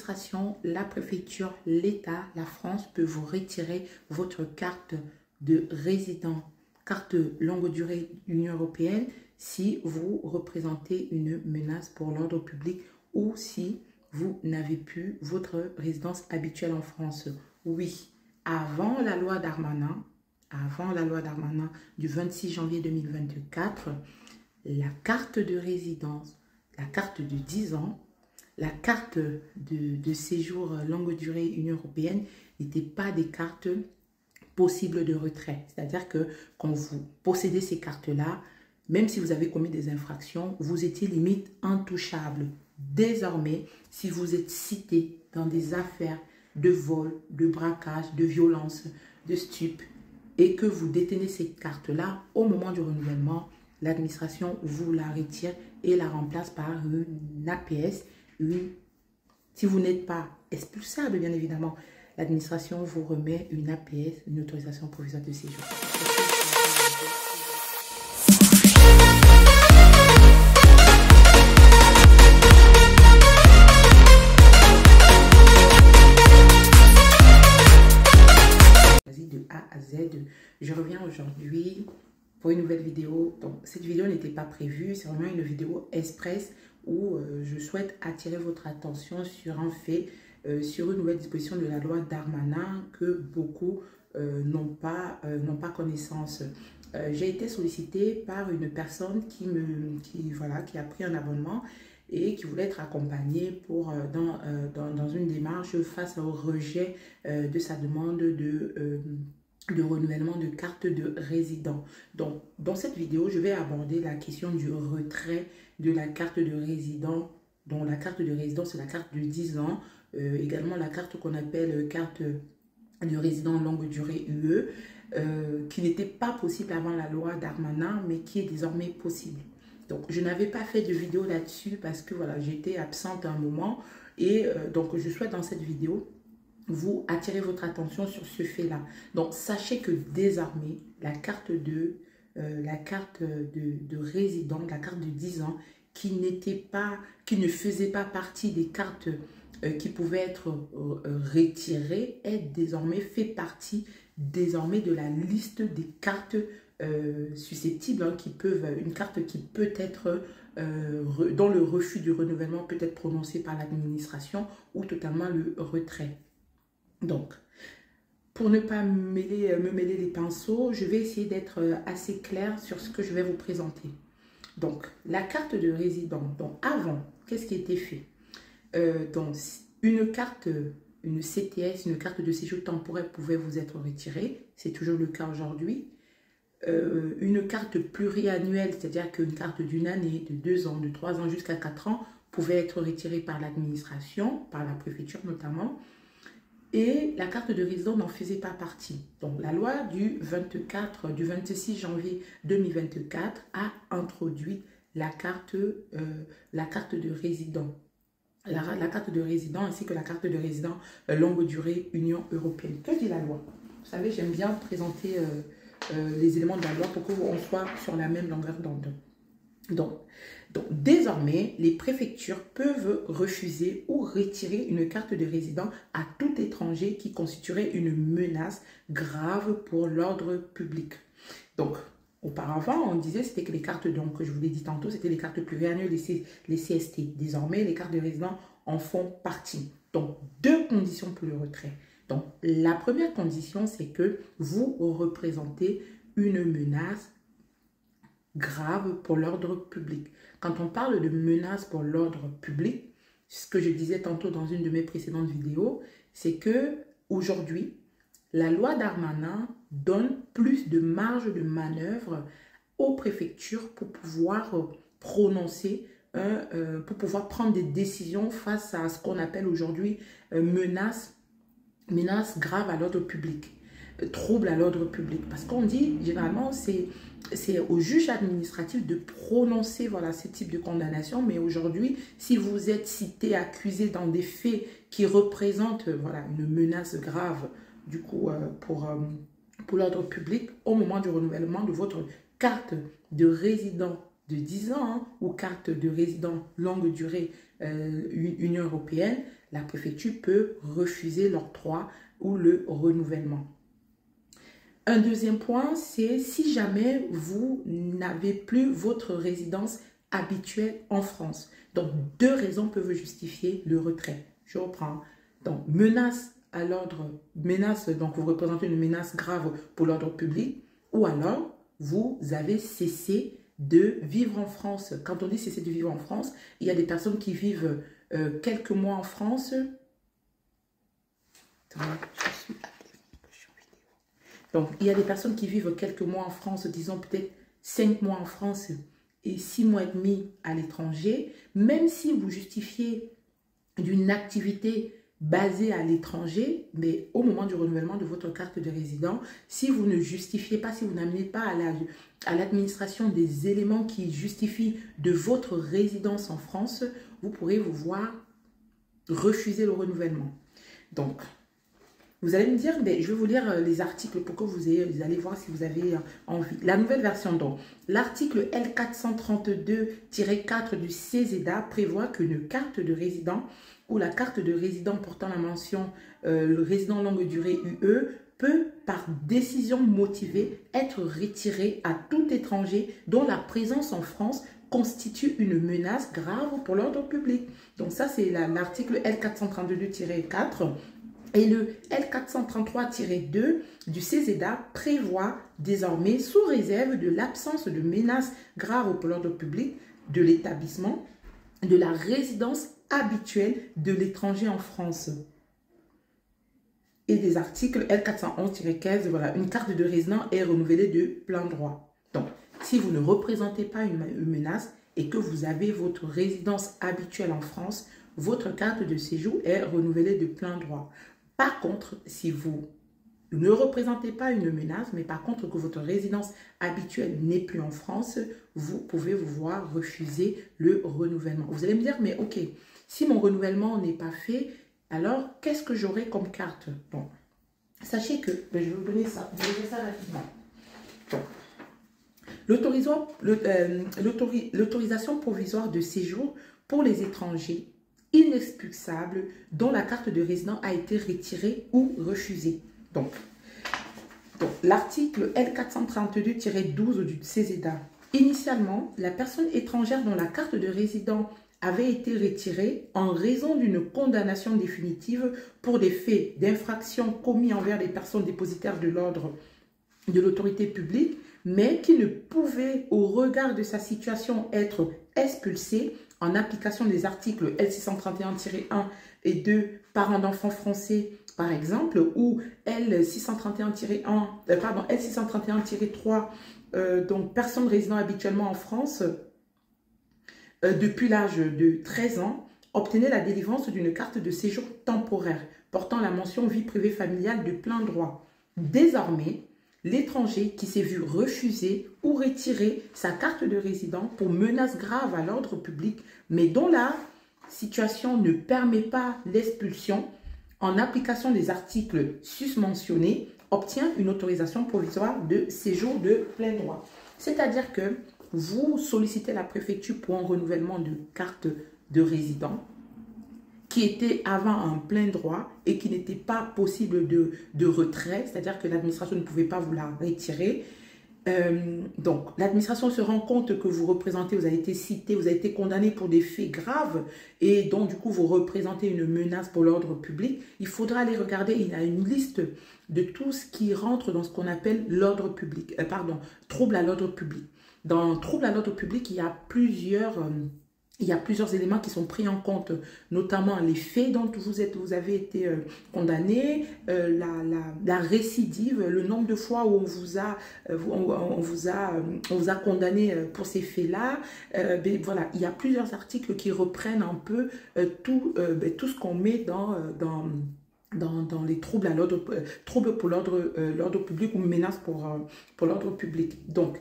l'administration, la préfecture, l'État, la France peut vous retirer votre carte de résident, carte longue durée Union européenne, si vous représentez une menace pour l'ordre public ou si vous n'avez plus votre résidence habituelle en France. Oui, avant la loi Darmanin du 26 janvier 2024, la carte de résidence, la carte de 10 ans, la carte de séjour longue durée Union européenne n'étaient pas des cartes possibles de retrait. C'est-à-dire que quand vous possédez ces cartes-là, même si vous avez commis des infractions, vous étiez limite intouchable. Désormais, si vous êtes cité dans des affaires de vol, de braquage, de violence, de stupes, et que vous détenez ces cartes-là, au moment du renouvellement, l'administration vous la retire et la remplace par une APS. Si vous n'êtes pas expulsable, bien évidemment, l'administration vous remet une APS, une autorisation provisoire de séjour. De A à Z, je reviens aujourd'hui pour une nouvelle vidéo. Donc cette vidéo n'était pas prévue, c'est vraiment une vidéo express où je souhaite attirer votre attention sur un fait, sur une nouvelle disposition de la loi Darmanin que beaucoup n'ont pas connaissance. J'ai été sollicitée par une personne qui a pris un abonnement et qui voulait être accompagnée dans une démarche face au rejet de sa demande de renouvellement de carte de résident. Donc, dans cette vidéo, je vais aborder la question du retrait de la carte de résident. Donc, la carte de résident, c'est la carte de 10 ans. Également, la carte qu'on appelle carte de résident longue durée UE, qui n'était pas possible avant la loi Darmanin, mais qui est désormais possible. Donc, je n'avais pas fait de vidéo là-dessus parce que voilà, j'étais absente à un moment. Et donc, je souhaite dans cette vidéo vous attirer votre attention sur ce fait-là. Donc, sachez que désormais, la carte de résident, la carte de 10 ans, qui ne faisait pas partie des cartes qui pouvaient être retirées, fait partie désormais de la liste des cartes susceptibles, une carte qui peut être dont le refus du renouvellement peut être prononcé par l'administration ou totalement le retrait. Donc, pour ne pas me mêler les pinceaux, je vais essayer d'être assez claire sur ce que je vais vous présenter. Donc, la carte de résident. Donc, avant, qu'est-ce qui était fait? Donc, une carte, une CTS, une carte de séjour temporaire pouvait vous être retirée. C'est toujours le cas aujourd'hui. Une carte pluriannuelle, c'est-à-dire qu'une carte d'une année, de 2 ans, de 3 ans jusqu'à 4 ans pouvait être retirée par l'administration, par la préfecture notamment. Et la carte de résident n'en faisait pas partie. Donc, la loi du 26 janvier 2024 a introduit la carte de résident. La carte de résident ainsi que la carte de résident longue durée Union européenne. Que dit la loi? Vous savez, j'aime bien présenter les éléments de la loi pour qu'on soit sur la même longueur d'onde. Donc, désormais, les préfectures peuvent refuser ou retirer une carte de résident à tout étranger qui constituerait une menace grave pour l'ordre public. Donc, auparavant, on disait c'était que les cartes, donc, que je vous l'ai dit tantôt, c'était les cartes pluriannuelles, les CST. Désormais, les cartes de résident en font partie. Donc, 2 conditions pour le retrait. Donc, la première condition, c'est que vous représentez une menace grave pour l'ordre public. Quand on parle de menace pour l'ordre public, ce que je disais tantôt dans une de mes précédentes vidéos, c'est que aujourd'hui, la loi Darmanin donne plus de marge de manœuvre aux préfectures pour pouvoir prononcer, pour pouvoir prendre des décisions face à ce qu'on appelle aujourd'hui menace grave à l'ordre public, trouble à l'ordre public. Parce qu'on dit, généralement, c'est au juge administratif de prononcer ce type de condamnation. Mais aujourd'hui, si vous êtes cité, accusé dans des faits qui représentent une menace grave du coup, pour l'ordre public, au moment du renouvellement de votre carte de résident de 10 ans ou carte de résident longue durée Union européenne, la préfecture peut refuser l'octroi ou le renouvellement. Un deuxième point, c'est si jamais vous n'avez plus votre résidence habituelle en France. Donc, deux raisons peuvent justifier le retrait. Je reprends. Donc, menace à l'ordre, menace, donc vous représentez une menace grave pour l'ordre public, ou alors vous avez cessé de vivre en France. Quand on dit cesser de vivre en France, il y a des personnes qui vivent quelques mois en France. Donc, il y a des personnes qui vivent quelques mois en France, disons peut-être 5 mois en France et 6 mois et demi à l'étranger. Même si vous justifiez d'une activité basée à l'étranger, mais au moment du renouvellement de votre carte de résident, si vous ne justifiez pas, si vous n'amenez pas à l'administration des éléments qui justifient de votre résidence en France, vous pourrez vous voir refuser le renouvellement. Donc, vous allez me dire, ben, je vais vous lire les articles pour que vous allez voir si vous avez envie. La nouvelle version, donc, l'article L432-4 du CESEDA prévoit qu'une carte de résident ou la carte de résident portant la mention le résident longue durée UE peut, par décision motivée, être retirée à tout étranger dont la présence en France constitue une menace grave pour l'ordre public. Donc ça, c'est l'article L432-4. Et le L433-2 du CESEDA prévoit désormais, sous réserve de l'absence de menaces graves pour l'ordre public de l'établissement, de la résidence habituelle de l'étranger en France. Et des articles L411-15, voilà, une carte de résident est renouvelée de plein droit. Donc, si vous ne représentez pas une menace et que vous avez votre résidence habituelle en France, votre carte de séjour est renouvelée de plein droit. Par contre, si vous ne représentez pas une menace, mais par contre que votre résidence habituelle n'est plus en France, vous pouvez vous voir refuser le renouvellement. Vous allez me dire, mais ok, si mon renouvellement n'est pas fait, alors qu'est-ce que j'aurai comme carte? Bon, sachez que, je vais vous donner ça, je vais vous dire ça rapidement. L'autorisation provisoire de séjour pour les étrangers inexpulsable dont la carte de résident a été retirée ou refusée. Donc l'article L432-12 du CESEDA. Initialement, la personne étrangère dont la carte de résident avait été retirée en raison d'une condamnation définitive pour des faits d'infraction commis envers les personnes dépositaires de l'ordre de l'autorité publique, mais qui ne pouvait, au regard de sa situation, être expulsée en application des articles L631-1 et 2, parents d'enfants français, par exemple, ou L631-3, donc personnes résidant habituellement en France depuis l'âge de 13 ans, obtenait la délivrance d'une carte de séjour temporaire portant la mention vie privée familiale de plein droit. Désormais, l'étranger qui s'est vu refuser ou retirer sa carte de résident pour menace grave à l'ordre public, mais dont la situation ne permet pas l'expulsion, en application des articles susmentionnés, obtient une autorisation provisoire de séjour de plein droit. C'est-à-dire que vous sollicitez la préfecture pour un renouvellement de carte de résident qui était avant un plein droit et qui n'était pas possible de retrait, c'est-à-dire que l'administration ne pouvait pas vous la retirer. Donc, l'administration se rend compte que vous représentez, vous avez été cité, vous avez été condamné pour des faits graves et donc, du coup, vous représentez une menace pour l'ordre public. Il faudra aller regarder, il y a une liste de tout ce qui rentre dans ce qu'on appelle l'ordre public, trouble à l'ordre public. Dans trouble à l'ordre public, il y a plusieurs éléments qui sont pris en compte, notamment les faits dont vous avez été condamné, la récidive, le nombre de fois où on vous a condamné pour ces faits-là. Voilà, il y a plusieurs articles qui reprennent un peu tout ce qu'on met dans les troubles à troubles pour l'ordre public ou menaces pour l'ordre public. Donc,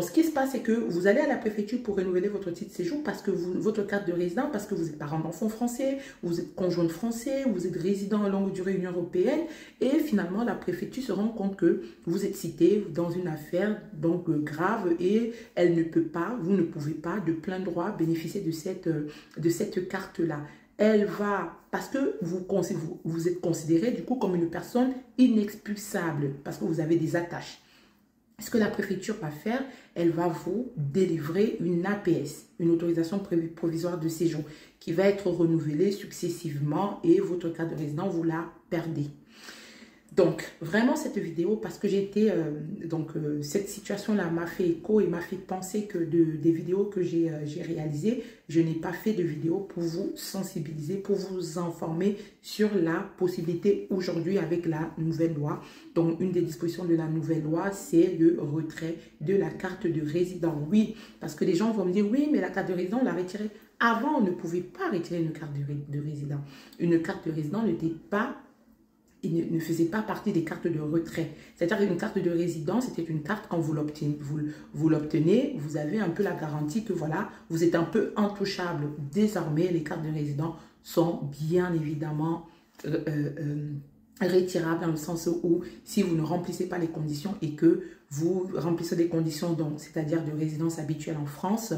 ce qui se passe, c'est que vous allez à la préfecture pour renouveler votre titre de séjour parce que votre carte de résident, parce que vous êtes parent d'enfants français, vous êtes conjoint français, vous êtes résident à longue durée Union européenne et finalement, la préfecture se rend compte que vous êtes cité dans une affaire donc grave et elle ne peut pas, vous ne pouvez pas de plein droit bénéficier de cette carte-là. elle va, parce que vous êtes considéré du coup comme une personne inexpulsable, parce que vous avez des attaches. Ce que la préfecture va faire, elle va vous délivrer une APS, une autorisation provisoire de séjour, qui va être renouvelée successivement et votre carte de résident, vous la perdez. Donc, vraiment cette vidéo, parce que cette situation-là m'a fait écho et m'a fait penser que des vidéos que j'ai réalisées, je n'ai pas fait de vidéo pour vous sensibiliser, pour vous informer sur la possibilité aujourd'hui avec la nouvelle loi. Donc, une des dispositions de la nouvelle loi, c'est le retrait de la carte de résident. Oui, parce que les gens vont me dire, oui, mais la carte de résident, on l'a retirée. Avant, on ne pouvait pas retirer une carte de résident. Une carte de résident n'était pas... Il ne faisait pas partie des cartes de retrait. C'est-à-dire qu'une carte de résidence, c'était une carte, quand vous l'obtenez, vous avez un peu la garantie que voilà, vous êtes un peu intouchable. Désormais, les cartes de résident sont bien évidemment retirables dans le sens où si vous ne remplissez pas les conditions et que vous remplissez des conditions, c'est-à-dire de résidence habituelle en France,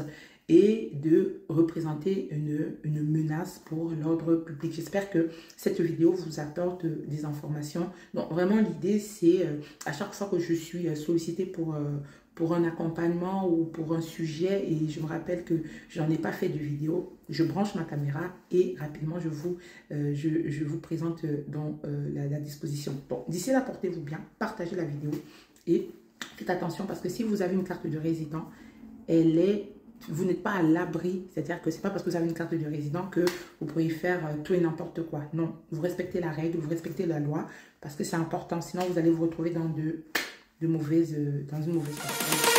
et de représenter une menace pour l'ordre public. J'espère que cette vidéo vous apporte des informations. Donc vraiment l'idée c'est à chaque fois que je suis sollicitée pour un accompagnement ou pour un sujet et je me rappelle que je n'en ai pas fait de vidéo, je branche ma caméra et rapidement je vous présente dans la disposition. Bon, d'ici là, portez-vous bien, partagez la vidéo et faites attention parce que si vous avez une carte de résident, vous n'êtes pas à l'abri, c'est-à-dire que ce n'est pas parce que vous avez une carte de résident que vous pourriez faire tout et n'importe quoi. Non, vous respectez la règle, vous respectez la loi, parce que c'est important. Sinon, vous allez vous retrouver dans une mauvaise situation.